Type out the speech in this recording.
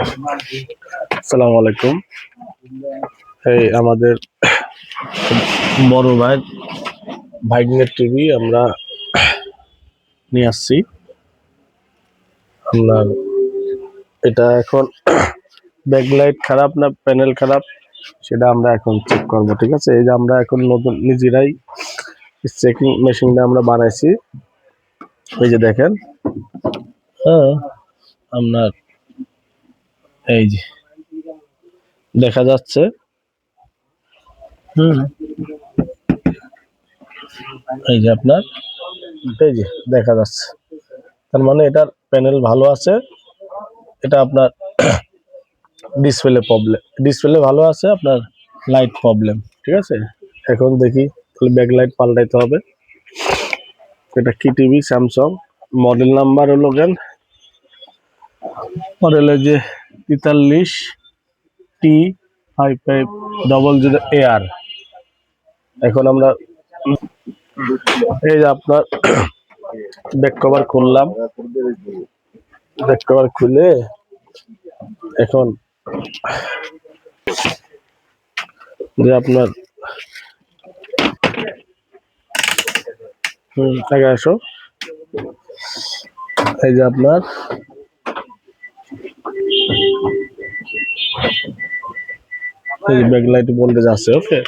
আসসালামু আলাইকুম। এই আমাদের বড় ভাই ভাইগনের টিভি আমরা নিয়ে আসছি। আপনার এটা এখন ব্যাকলাইট খারাপ না প্যানেল খারাপ সেটা আমরা এখন চেক করব, ঠিক আছে? এই যে আমরা এখন নতুন নিজেরাই চেকিং মেশিনটা আমরা বানাইছি। এই যে দেখেন, হ্যাঁ, আপনার এই যে দেখা যাচ্ছে, এই যে আপনার এই যে দেখা যাচ্ছে, তার মানে এটার প্যানেল ভালো আছে। এটা আপনার ডিসপ্লে ভালো আছে, আপনার লাইট প্রবলেম, ঠিক আছে? এখন দেখি তাহলে ব্যাকলাইট পাল্টাইতে হবে। এটা কি টিভি? স্যামসাং। মডেল নাম্বার হলো মডেলের যে 43T5500AR। এখন আমরা এই যে আপনার ব্যাক কভার খুললাম, ব্যাক কভার খুলে এখন যে আপনার 1100, এই যে আপনার এই ব্যাকলাইট ভোল্টেজ আছে, ওকে।